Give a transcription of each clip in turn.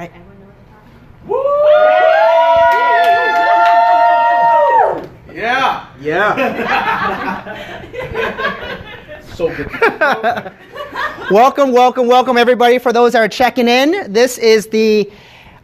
right. Woo! Yeah. So good. Welcome, everybody. For those that are checking in, this is the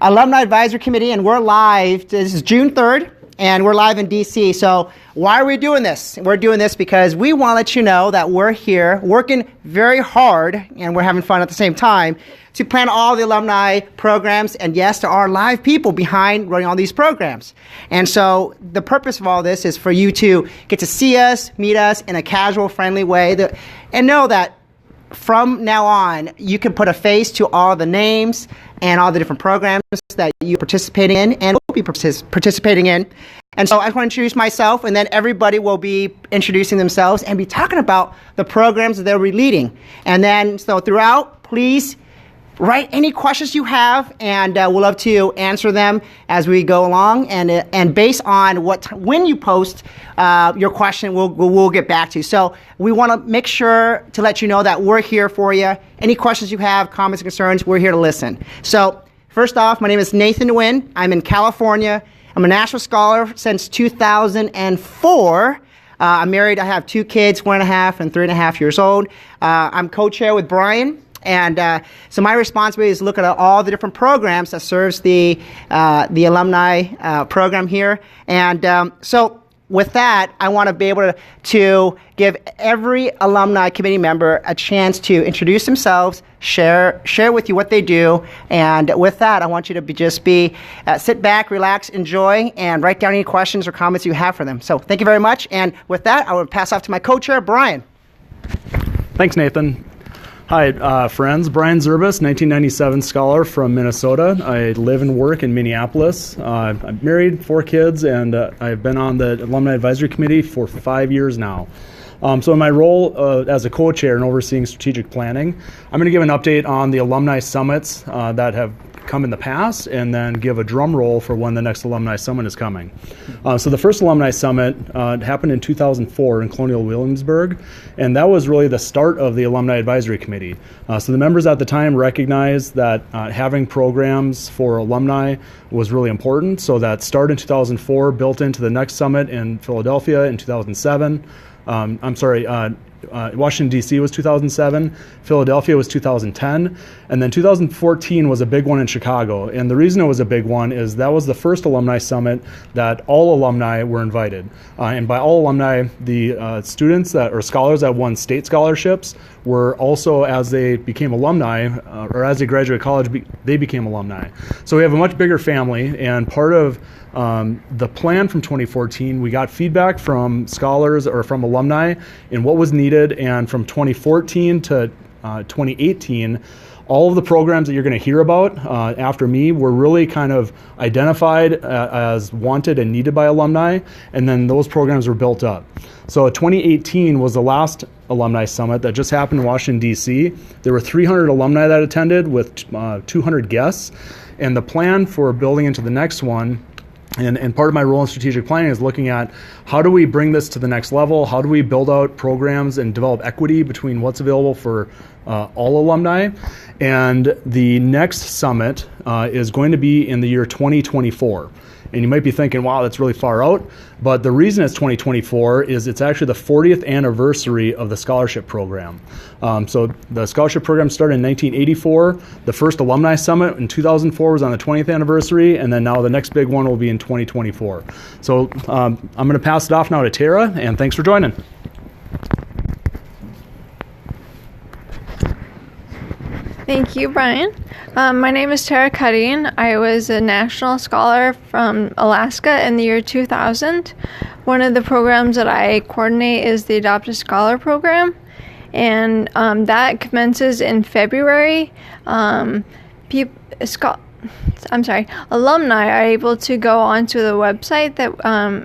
Alumni Advisory Committee, and we're live. This is June 3rd, and we're live in D.C. So why are we doing this? We're doing this because we want to let you know that we're here working very hard, and we're having fun at the same time, to plan all the alumni programs. And yes, there are live people behind running all these programs. And so the purpose of all this is for you to get to see us, meet us in a casual, friendly way, and know that from now on, you can put a face to all the names and all the different programs that you're participating in and will be participating in. And so I just want to introduce myself, and then everybody will be introducing themselves and be talking about the programs that they'll be leading. And then, so throughout, please write any questions you have, and we'll love to answer them as we go along. And based on when you post your question, we'll get back to you. So we want to make sure to let you know that we're here for you. Any questions you have, comments, concerns, we're here to listen. So first off, my name is Nathan Nguyen. I'm in California. I'm a National Scholar since 2004. I'm married. I have 2 kids, 1.5 and 3.5 years old. I'm co-chair with Brian. And so my responsibility is to look at all the different programs that serves the alumni program here. And so with that, I want to be able to give every alumni committee member a chance to introduce themselves, share with you what they do. And with that, I want you to sit back, relax, enjoy, and write down any questions or comments you have for them. So thank you very much. And with that, I will pass off to my co-chair, Brian. Thanks, Nathan. Hi, friends. Brian Zerbis, 1997 scholar from Minnesota. I live and work in Minneapolis. I'm married, 4 kids, and I've been on the Alumni Advisory Committee for 5 years now. So in my role as a co-chair and overseeing strategic planning, I'm going to give an update on the alumni summits that have come in the past, and then give a drum roll for when the next alumni summit is coming. So the first alumni summit happened in 2004 in Colonial Williamsburg, and that was really the start of the Alumni Advisory Committee. So the members at the time recognized that having programs for alumni was really important, so that started in 2004, built into the next summit in Philadelphia in 2007. Washington, D.C. was 2007, Philadelphia was 2010, and then 2014 was a big one in Chicago. And the reason it was a big one is that was the first alumni summit that all alumni were invited. And by all alumni, the students or scholars that won state scholarships were also, as they became alumni, or as they graduated college, they became alumni. So we have a much bigger family, and part of the plan from 2014, we got feedback from scholars or from alumni in what was needed, and from 2014 to 2018, all of the programs that you're going to hear about after me were really kind of identified as wanted and needed by alumni, and then those programs were built up. So 2018 was the last alumni summit that just happened in Washington, D.C. There were 300 alumni that attended with 200 guests, and the plan for building into the next one, and part of my role in strategic planning, is looking at how do we bring this to the next level, how do we build out programs and develop equity between what's available for all alumni. And the next summit is going to be in the year 2024. And you might be thinking, wow, that's really far out. But the reason it's 2024 is it's actually the 40th anniversary of the scholarship program. So the scholarship program started in 1984. The first alumni summit in 2004 was on the 20th anniversary. And then now the next big one will be in 2024. So I'm going to pass it off now to Tara, and thanks for joining. Thank you, Brian. My name is Tara Cuddy. I was a national scholar from Alaska in the year 2000. One of the programs that I coordinate is the Adopt a Scholar program, and that commences in February. Alumni are able to go onto the website that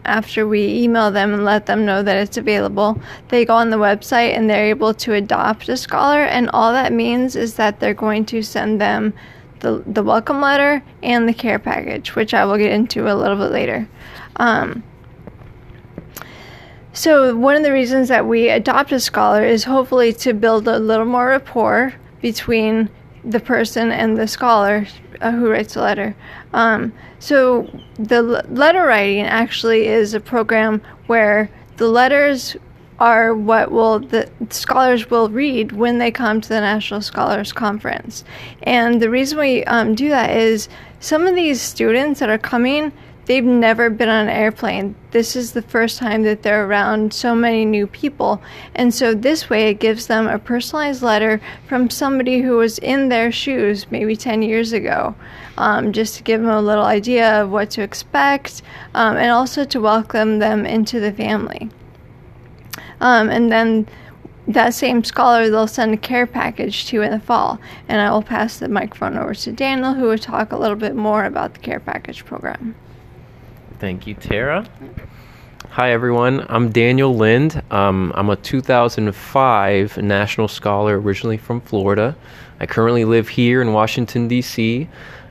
after we email them and let them know that it's available, they go on the website and they're able to adopt a scholar, and all that means is that they're going to send them the welcome letter and the care package, which I will get into a little bit later. So one of the reasons that we adopt a scholar is hopefully to build a little more rapport between the person and the scholar, who writes the letter. So the letter writing actually is a program where the letters are what the scholars will read when they come to the National Scholars Conference. And the reason we do that is some of these students that are coming, they've never been on an airplane. This is the first time that they're around so many new people. And so this way it gives them a personalized letter from somebody who was in their shoes maybe 10 years ago, just to give them a little idea of what to expect, and also to welcome them into the family. And then that same scholar they'll send a care package to in the fall. And I will pass the microphone over to Daniel, who will talk a little bit more about the care package program. Thank you, Tara. Hi, everyone. I'm Daniel Lind. I'm a 2005 National Scholar, originally from Florida. I currently live here in Washington, D.C.,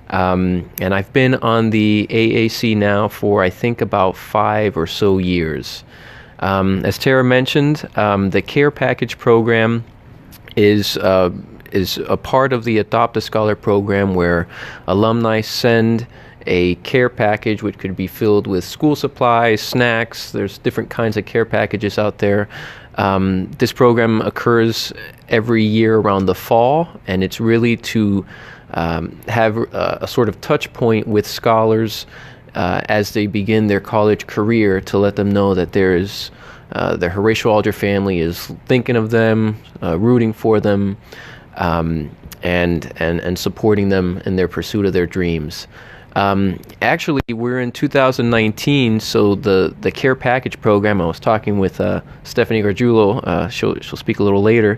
and I've been on the AAC now for, I think, about 5 or so years. As Tara mentioned, the Care Package program is a part of the Adopt a Scholar program where alumni send a care package which could be filled with school supplies, snacks. There's different kinds of care packages out there. This program occurs every year around the fall, and it's really to have a sort of touch point with scholars as they begin their college career, to let them know that there's the Horatio Alger family is thinking of them, rooting for them, and supporting them in their pursuit of their dreams. Actually, we're in 2019, so the Care Package program, I was talking with Stephanie Gargiulo, she'll speak a little later.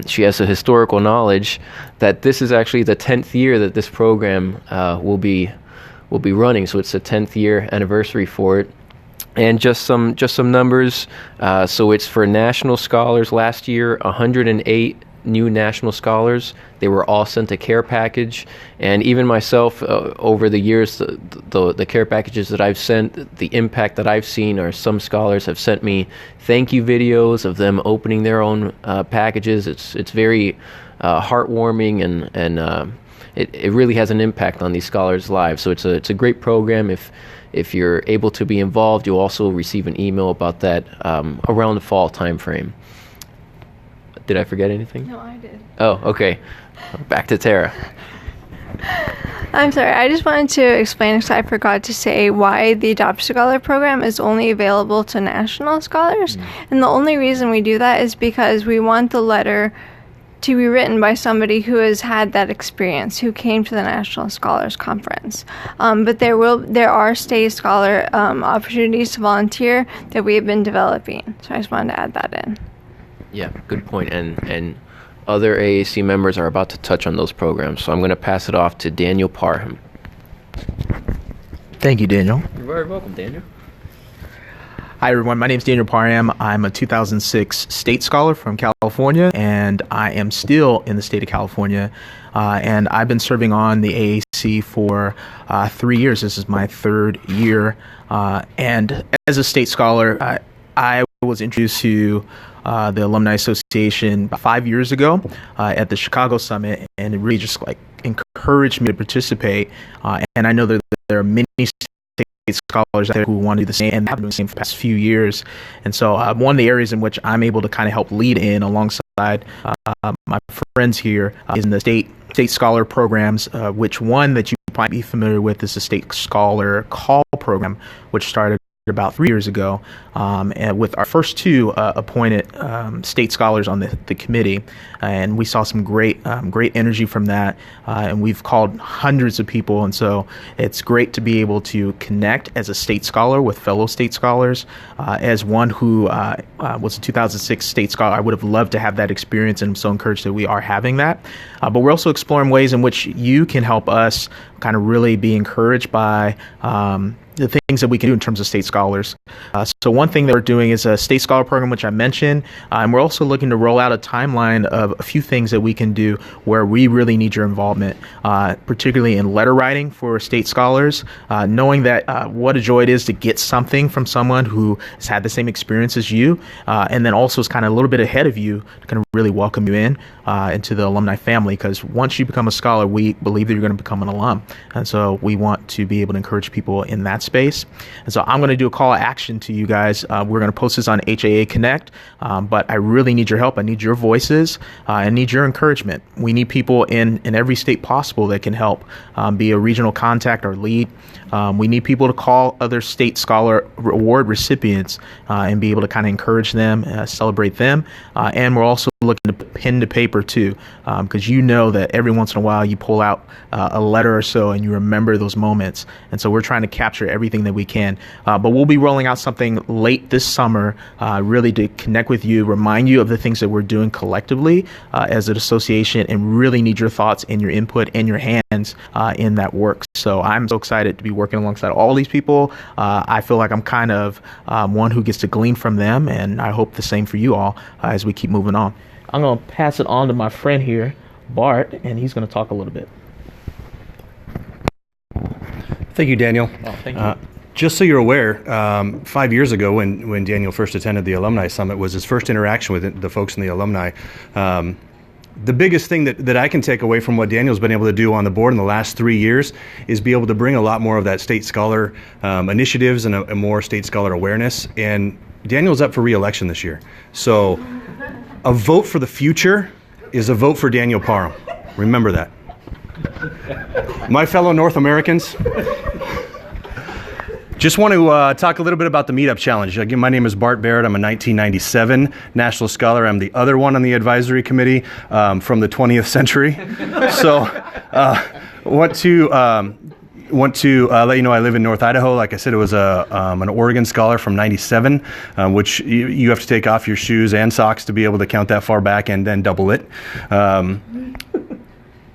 She has a historical knowledge that this is actually the 10th year that this program will be running, so it's the 10th year anniversary for it. And just some numbers, so it's for national scholars. Last year, 108 new national scholars. They were all sent a care package, and even myself, over the years, the care packages that I've sent, the impact that I've seen are some scholars have sent me thank you videos of them opening their own packages. It's very heartwarming, and it really has an impact on these scholars' lives. So it's a great program. If you're able to be involved, you'll also receive an email about that around the fall time frame. Did I forget anything? No, I did. Oh, okay. Back to Tara. I'm sorry. I just wanted to explain, because I forgot to say, why the Adopt a Scholar program is only available to national scholars. And the only reason we do that is because we want the letter to be written by somebody who has had that experience, who came to the National Scholars Conference. But there are state scholar opportunities to volunteer that we have been developing. So I just wanted to add that in. Yeah, good point. And other AAC members are about to touch on those programs, so I'm going to pass it off to Daniel Parham. Thank you, Daniel. You're very welcome, Daniel. Hi, everyone. My name is Daniel Parham. I'm a 2006 state scholar from California, and I am still in the state of California. And I've been serving on the AAC for 3 years. This is my 3rd year. And as a state scholar, I was introduced to the Alumni Association about 5 years ago at the Chicago Summit, and it really just encouraged me to participate. And I know that there are many scholars out there who want to do the same and have been doing the same for the past few years. And so one of the areas in which I'm able to kind of help lead in alongside my friends here is in the state scholar programs, which one that you might be familiar with is the State Scholar Call program, which started about 3 years ago, and with our first 2 appointed state scholars on the committee, and we saw some great energy from that, and we've called hundreds of people, and so it's great to be able to connect as a state scholar with fellow state scholars. As one who was a 2006 state scholar, I would have loved to have that experience, and I'm so encouraged that we are having that. But we're also exploring ways in which you can help us kind of really be encouraged by the things that we can do in terms of state scholars. So So one thing that we're doing is a State Scholar Program, which I mentioned, and we're also looking to roll out a timeline of a few things that we can do where we really need your involvement, particularly in letter writing for State Scholars, knowing that what a joy it is to get something from someone who has had the same experience as you, and then also is kind of a little bit ahead of you to kind of really welcome you in into the alumni family, because once you become a scholar, we believe that you're going to become an alum. And so we want to be able to encourage people in that space. And so I'm going to do a call to action to you guys. We're going to post this on HAA Connect, but I really need your help. I need your voices. I need your encouragement. We need people in every state possible that can help, be a regional contact or lead. We need people to call other State Scholar Award recipients and be able to kind of encourage them, celebrate them. And we're also looking to pen to paper too, because you know that every once in a while you pull out a letter or so and you remember those moments. And so we're trying to capture everything that we can. But we'll be rolling out something late this summer, really to connect with you, remind you of the things that we're doing collectively as an association, and really need your thoughts and your input and your hands in that work. So I'm so excited to be working alongside all these people. I feel like I'm kind of one who gets to glean from them, and I hope the same for you all as we keep moving on. I'm going to pass it on to my friend here, Bart, and he's going to talk a little bit. Thank you, Daniel. Oh, thank you. Just so you're aware, 5 years ago when Daniel first attended the Alumni Summit was his first interaction with the folks in the alumni. The biggest thing that I can take away from what Daniel's been able to do on the board in the last 3 years is be able to bring a lot more of that State Scholar initiatives and a more State Scholar awareness. And Daniel's up for re-election this year. So a vote for the future is a vote for Daniel Parham. Remember that. My fellow North Americans, just want to talk a little bit about the Meetup Challenge. Again, my name is Bart Barrett. I'm a 1997 National Scholar. I'm the other one on the advisory committee from the 20th century. So want to let you know I live in North Idaho. Like I said, it was an Oregon Scholar from 97, which you have to take off your shoes and socks to be able to count that far back and then double it.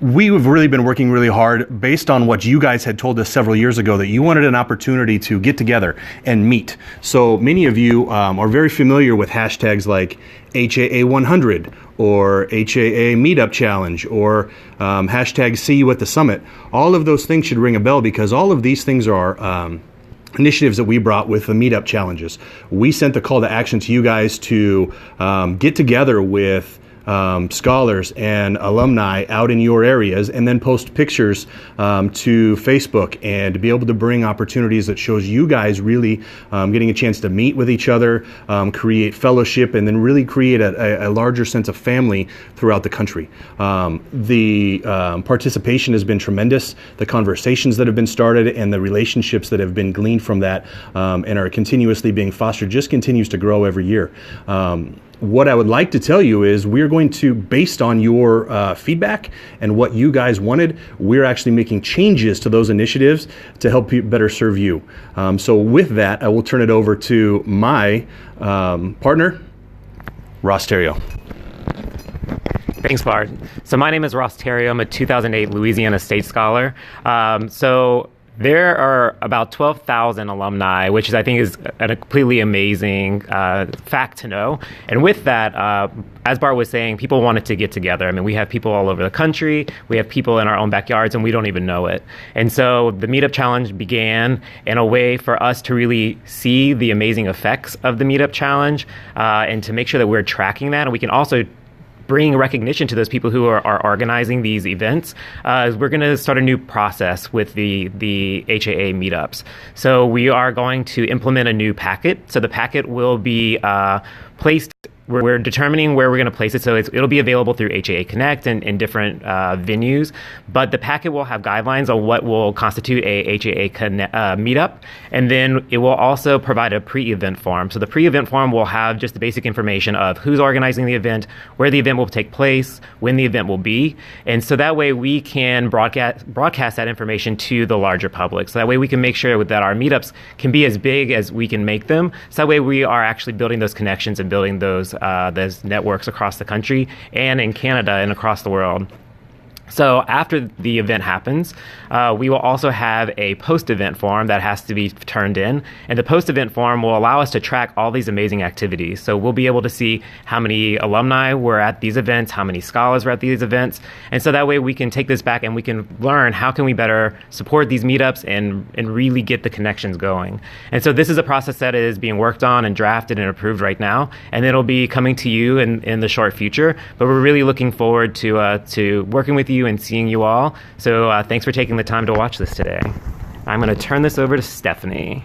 We've really been working really hard based on what you guys had told us several years ago, that you wanted an opportunity to get together and meet. So many of you are very familiar with hashtags like HAA 100 or HAA Meetup Challenge or hashtag See You at the Summit. All of those things should ring a bell, because all of these things are initiatives that we brought with the Meetup Challenges. We sent the call to action to you guys to get together with scholars and alumni out in your areas, and then post pictures to Facebook, and to be able to bring opportunities that shows you guys really getting a chance to meet with each other, create fellowship, and then really create a larger sense of family throughout the country. The participation has been tremendous. The conversations that have been started and the relationships that have been gleaned from that and are continuously being fostered just continues to grow every year. What I would like to tell you is we're going to, based on your feedback and what you guys wanted, we're actually making changes to those initiatives to help better serve you. So with that, I will turn it over to my partner, Ross Terrio. Thanks, Bart. So my name is Ross Terrio. I'm a 2008 Louisiana State Scholar. So there are about 12,000 alumni, which is, I think, is a completely amazing fact to know. And with that, as Bart was saying, people wanted to get together. I mean, we have people all over the country. We have people in our own backyards, and we don't even know it. And so the Meetup Challenge began in a way for us to really see the amazing effects of the Meetup Challenge and to make sure that we're tracking that. And we can also bring recognition to those people who are organizing these events. We're going to start a new process with the HAA meetups. So we are going to implement a new packet. So the packet will be placed. We're determining where we're going to place it, so it'll be available through HAA Connect and different venues. But the packet will have guidelines on what will constitute a HAA meetup, and then it will also provide a pre-event form. So the pre-event form will have just the basic information of who's organizing the event, where the event will take place, when the event will be, and so that way we can broadcast that information to the larger public. So that way we can make sure that our meetups can be as big as we can make them. So that way we are actually building those connections and building those networks across the country and in Canada and across the world. So after the event happens, we will also have a post-event form that has to be turned in. And the post-event form will allow us to track all these amazing activities. So we'll be able to see how many alumni were at these events, how many scholars were at these events. And so that way we can take this back and we can learn how can we better support these meetups and really get the connections going. And so this is a process that is being worked on and drafted and approved right now. And it'll be coming to you in the short future. But we're really looking forward to working with you and seeing you all. So thanks for taking the time to watch this today. I'm going to turn this over to Stephanie.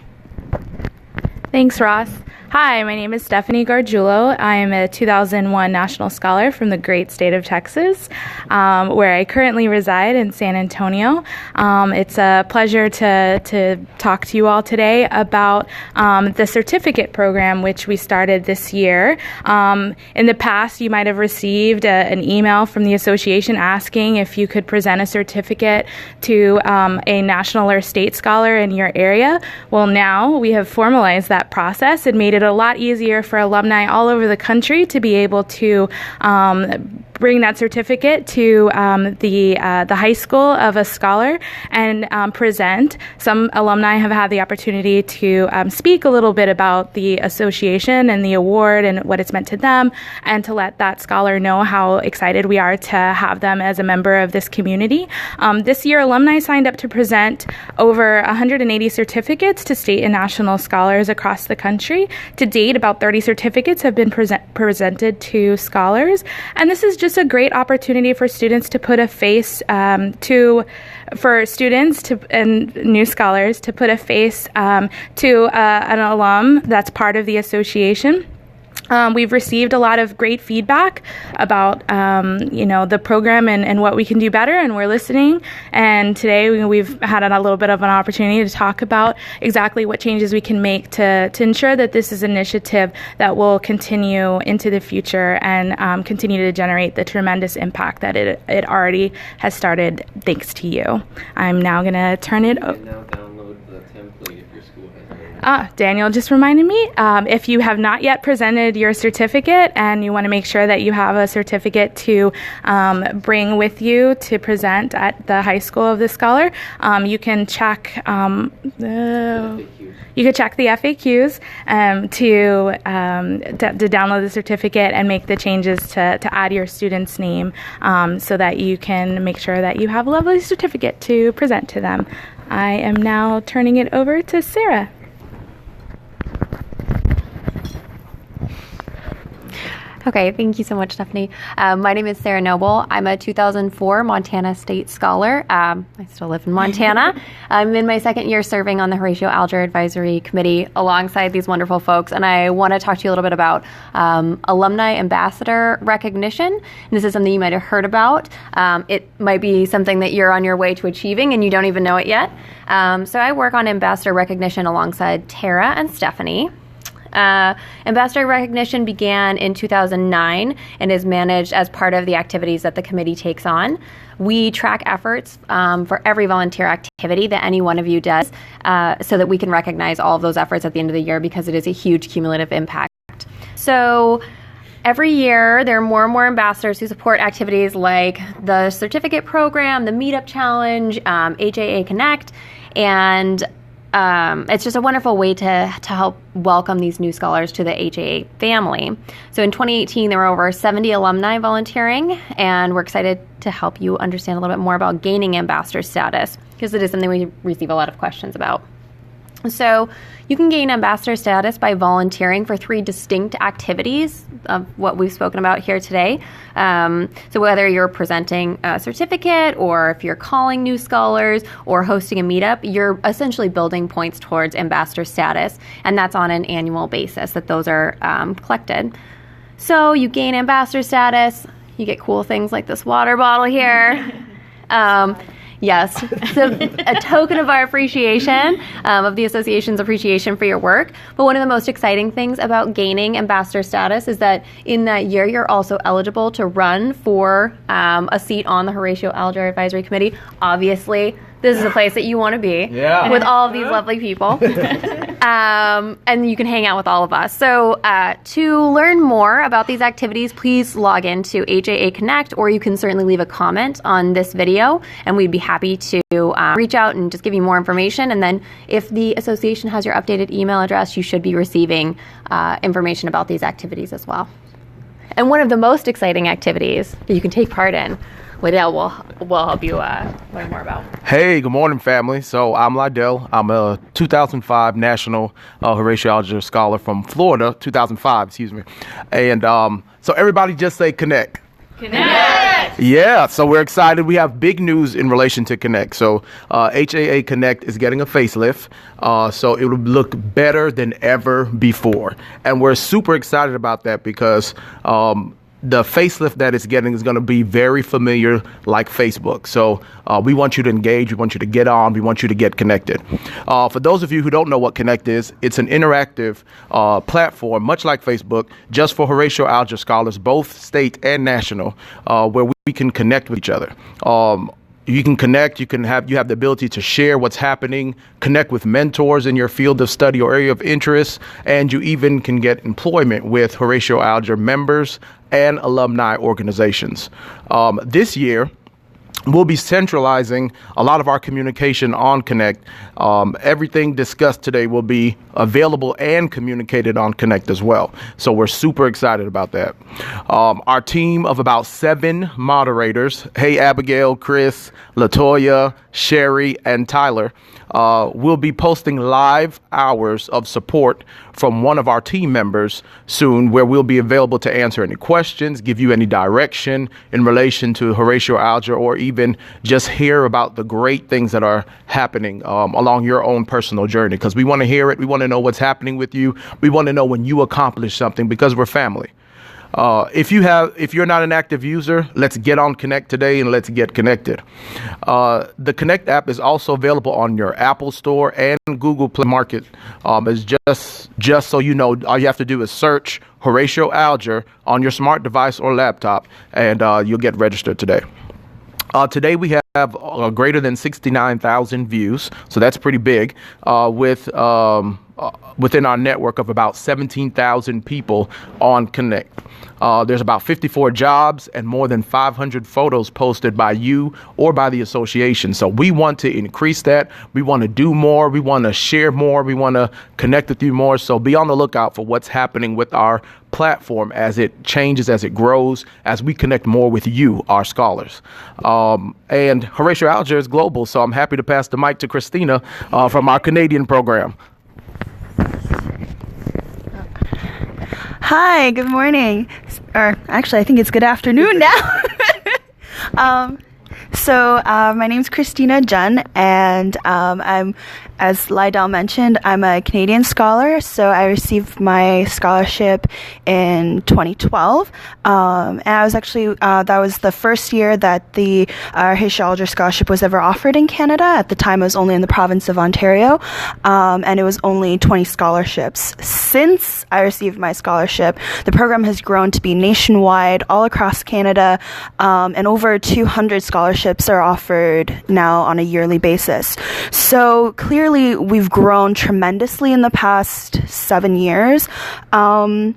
Thanks, Ross. Hi, my name is Stephanie Gargiulo. I am a 2001 National Scholar from the great state of Texas, where I currently reside in San Antonio. It's a pleasure to talk to you all today about the certificate program, which we started this year. In the past, you might have received an email from the association asking if you could present a certificate to a national or state scholar in your area. Well, now we have formalized that process and made it a lot easier for alumni all over the country to be able to bring that certificate to the high school of a scholar and present. Some alumni have had the opportunity to speak a little bit about the association and the award and what it's meant to them, and to let that scholar know how excited we are to have them as a member of this community. This year, alumni signed up to present over 180 certificates to state and national scholars across the country. To date, about 30 certificates have been presented to scholars, and this is just a great opportunity for students to put a face and new scholars to put a face to an alum that's part of the association. We've received a lot of great feedback about, the program and what we can do better, and we're listening. And today we've had a little bit of an opportunity to talk about exactly what changes we can make to ensure that this is an initiative that will continue into the future and continue to generate the tremendous impact that it already has started thanks to you. I'm now going to turn it over. Daniel just reminded me, if you have not yet presented your certificate and you want to make sure that you have a certificate to bring with you to present at the high school of the scholar, you can check the FAQs to download the certificate and make the changes to add your student's name so that you can make sure that you have a lovely certificate to present to them. I am now turning it over to Sarah. Okay, thank you so much, Stephanie. My name is Sarah Noble. I'm a 2004 Montana State Scholar. I still live in Montana. I'm in my second year serving on the Horatio Alger Advisory Committee alongside these wonderful folks, and I want to talk to you a little bit about alumni ambassador recognition. And this is something you might have heard about. It might be something that you're on your way to achieving and you don't even know it yet. So I work on ambassador recognition alongside Tara and Stephanie. Ambassador recognition began in 2009 and is managed as part of the activities that the committee takes on. We track efforts for every volunteer activity that any one of you does so that we can recognize all of those efforts at the end of the year because it is a huge cumulative impact. So every year, there are more and more ambassadors who support activities like the certificate program, the Meetup Challenge, HAA Connect, and it's just a wonderful way to help welcome these new scholars to the HAA family. So in 2018, there were over 70 alumni volunteering, and we're excited to help you understand a little bit more about gaining ambassador status, because it is something we receive a lot of questions about. So you can gain ambassador status by volunteering for 3 distinct activities of what we've spoken about here today. So whether you're presenting a certificate, or if you're calling new scholars, or hosting a meetup, you're essentially building points towards ambassador status, and that's on an annual basis that those are collected. So you gain ambassador status, you get cool things like this water bottle here. Yes, so a token of our appreciation, of the association's appreciation for your work. But one of the most exciting things about gaining ambassador status is that in that year, you're also eligible to run for a seat on the Horatio Alger Advisory Committee. Obviously, this is a place that you want to be with all of these lovely people. And you can hang out with all of us. So to learn more about these activities, please log into HAA Connect, or you can certainly leave a comment on this video, and we'd be happy to reach out and just give you more information. And then if the association has your updated email address, you should be receiving information about these activities as well. And one of the most exciting activities that you can take part in, Liddell will help you learn more about. Hey, good morning, family. So I'm Liddell. I'm a 2005 National Horatio Alger Scholar from Florida, 2005, excuse me. And so everybody just say Connect. Connect! Yeah, so we're excited. We have big news in relation to Connect. So HAA Connect is getting a facelift, so it will look better than ever before. And we're super excited about that because the facelift that it's getting is going to be very familiar like Facebook. So we want you to engage. We want you to get on. We want you to get connected. For those of you who don't know what Connect is, it's an interactive platform, much like Facebook, just for Horatio Alger scholars, both state and national, where we can connect with each other. You can connect, you have the ability to share what's happening, connect with mentors in your field of study or area of interest, and you even can get employment with Horatio Alger members and alumni organizations. This year, we'll be centralizing a lot of our communication on Connect. Everything discussed today will be available and communicated on Connect as well. So we're super excited about that. Our team of about 7 moderators, hey Abigail, Chris, Latoya, Sherry, and Tyler, will be posting live hours of support from one of our team members soon, where we'll be available to answer any questions, give you any direction in relation to Horatio Alger, or even just hear about the great things that are happening along your own personal journey, because we want to hear it. We want to know what's happening with you. We want to know when you accomplish something, because we're family. If you're not an active user, let's get on Connect today and let's get connected. The Connect app is also available on your Apple Store and Google Play Market. It's just so you know, all you have to do is search Horatio Alger on your smart device or laptop, and you'll get registered today. Today we have greater than 69,000 views, so that's pretty big, within our network of about 17,000 people on Connect. There's about 54 jobs and more than 500 photos posted by you or by the association. So we want to increase that. We want to do more. We want to share more. We want to connect with you more. So be on the lookout for what's happening with our platform as it changes, as it grows, as we connect more with you, our scholars. And Horatio Alger is global, so I'm happy to pass the mic to Christina from our Canadian program. Hi, good morning. Or actually, I think it's good afternoon now. My name's Christina Jen, and I'm, as Liddell mentioned, I'm a Canadian scholar, so I received my scholarship in 2012. And I was actually, that was the first year that the Horatio Alger Scholarship was ever offered in Canada. At the time, it was only in the province of Ontario, and it was only 20 scholarships. Since I received my scholarship, the program has grown to be nationwide, all across Canada, and over 200 scholarships are offered now on a yearly basis. So clearly, we've grown tremendously in the past 7 years. And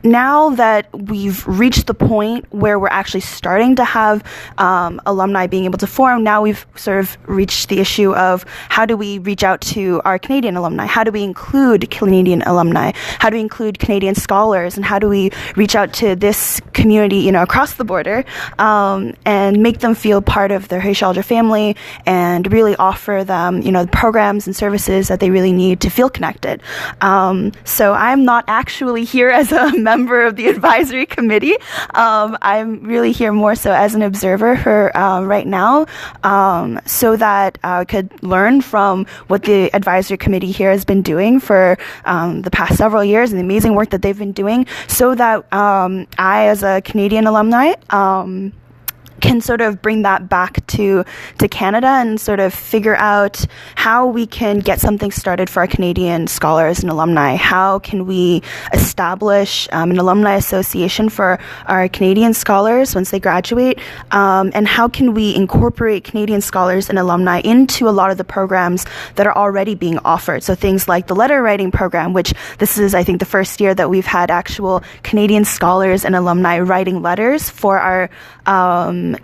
now that we've reached the point where we're actually starting to have alumni being able to form, now we've sort of reached the issue of how do we reach out to our Canadian alumni? How do we include Canadian alumni? How do we include Canadian scholars? And how do we reach out to this community, across the border, and make them feel part of the Horatio Alger family and really offer them, the programs and services that they really need to feel connected. So I'm not actually here as a member of the advisory committee. I'm really here more so as an observer for right now, so that I could learn from what the advisory committee here has been doing for the past several years and the amazing work that they've been doing, so that I, as a Canadian alumni, can sort of bring that back to Canada and sort of figure out how we can get something started for our Canadian scholars and alumni. How can we establish an alumni association for our Canadian scholars once they graduate? And how can we incorporate Canadian scholars and alumni into a lot of the programs that are already being offered? So things like the letter writing program, which this is, I think, the first year that we've had actual Canadian scholars and alumni writing letters for our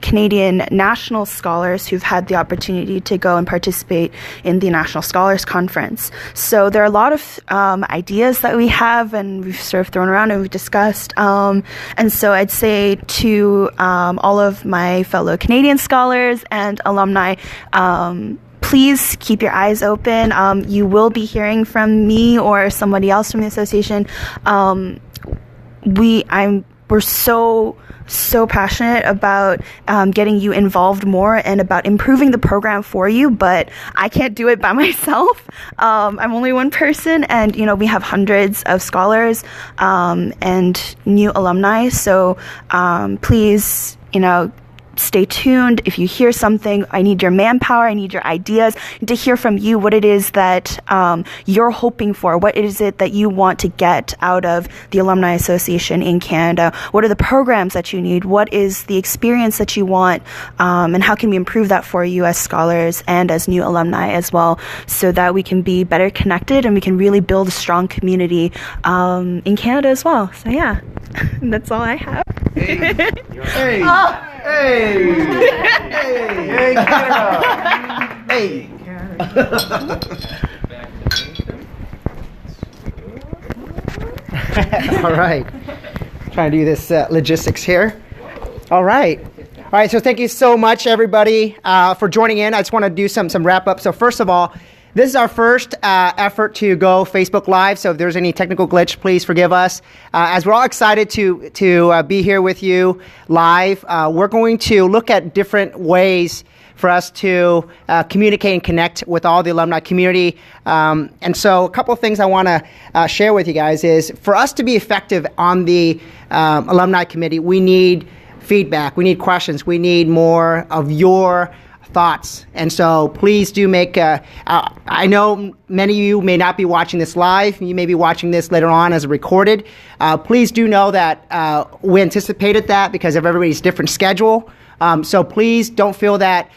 Canadian national scholars who've had the opportunity to go and participate in the National Scholars Conference. So there are a lot of ideas that we have and we've sort of thrown around and we've discussed. And so I'd say to all of my fellow Canadian scholars and alumni, please keep your eyes open. You will be hearing from me or somebody else from the association. We're so passionate about getting you involved more and about improving the program for you, but I can't do it by myself. I'm only one person, and we have hundreds of scholars and new alumni. So please, stay tuned. If you hear something, I need your manpower, I need your ideas, I need to hear from you what it is that you're hoping for. What is it that you want to get out of the Alumni Association in Canada? What are the programs that you need? What is the experience that you want? And how can we improve that for you as scholars and as new alumni as well, so that we can be better connected and we can really build a strong community in Canada as well. So yeah, that's all I have. Hey. Hey! Hey, Canada! Hey! All right. Trying to do this logistics here. All right. All right, so thank you so much, everybody, for joining in. I just want to do some wrap-up. So first of all, this is our first effort to go Facebook Live, so if there's any technical glitch, please forgive us. As we're all excited to be here with you live, we're going to look at different ways for us to communicate and connect with all the alumni community. And so a couple of things I want to share with you guys is, for us to be effective on the alumni committee, we need feedback, we need questions, we need more of your thoughts. And so please do make, I know many of you may not be watching this live, you may be watching this later on as recorded. Please do know that we anticipated that because of everybody's different schedule. So please don't feel that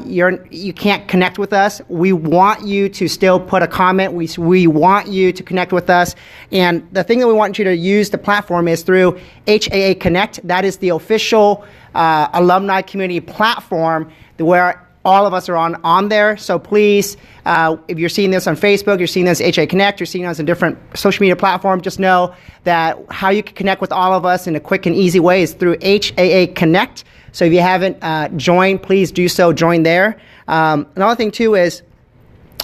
you can't connect with us. We want you to still put a comment. We want you to connect with us. And the thing that we want you to use the platform is through HAA Connect. That is the official alumni community platform where all of us are on there. So please, if you're seeing this on Facebook, you're seeing this HAA Connect, you're seeing us on different social media platforms, just know that how you can connect with all of us in a quick and easy way is through HAA Connect. So if you haven't joined, please do so, join there. Another thing too is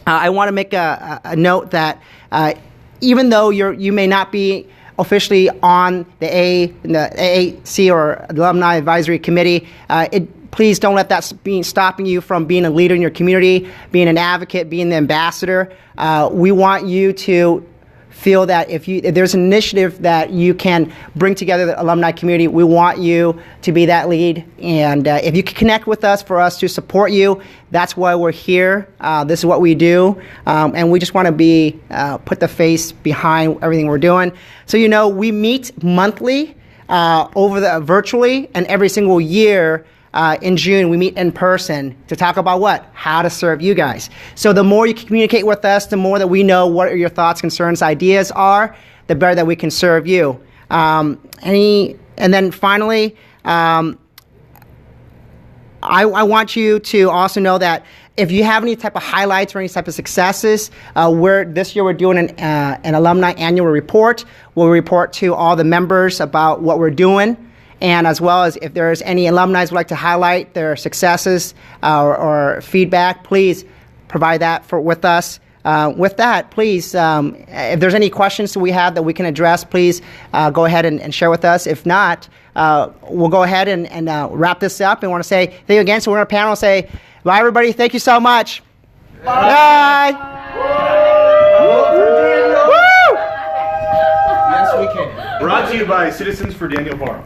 I want to make a note that even though you may not be officially on the AAC or Alumni Advisory Committee, please don't let that be stopping you from being a leader in your community, being an advocate, being the ambassador. We want you to feel that if there's an initiative that you can bring together the alumni community, we want you to be that lead. And if you can connect with us for us to support you, that's why we're here. This is what we do. And we just want to put the face behind everything we're doing. So, we meet monthly virtually, and every single year in June, we meet in person to talk about what? How to serve you guys. So the more you can communicate with us, the more that we know what your thoughts, concerns, ideas are, the better that we can serve you. And then finally, I want you to also know that if you have any type of highlights or any type of successes, this year we're doing an alumni annual report. We'll report to all the members about what we're doing. And as well as if there's any alumni who like to highlight their successes or feedback, please provide that with us. With that, please, if there's any questions that we have that we can address, please go ahead and share with us. If not, we'll go ahead and wrap this up. And want to say thank you again. So we're on a panel. Say bye, everybody. Thank you so much. Bye. Yes, we can. Brought to you by Citizens for Daniel Parham.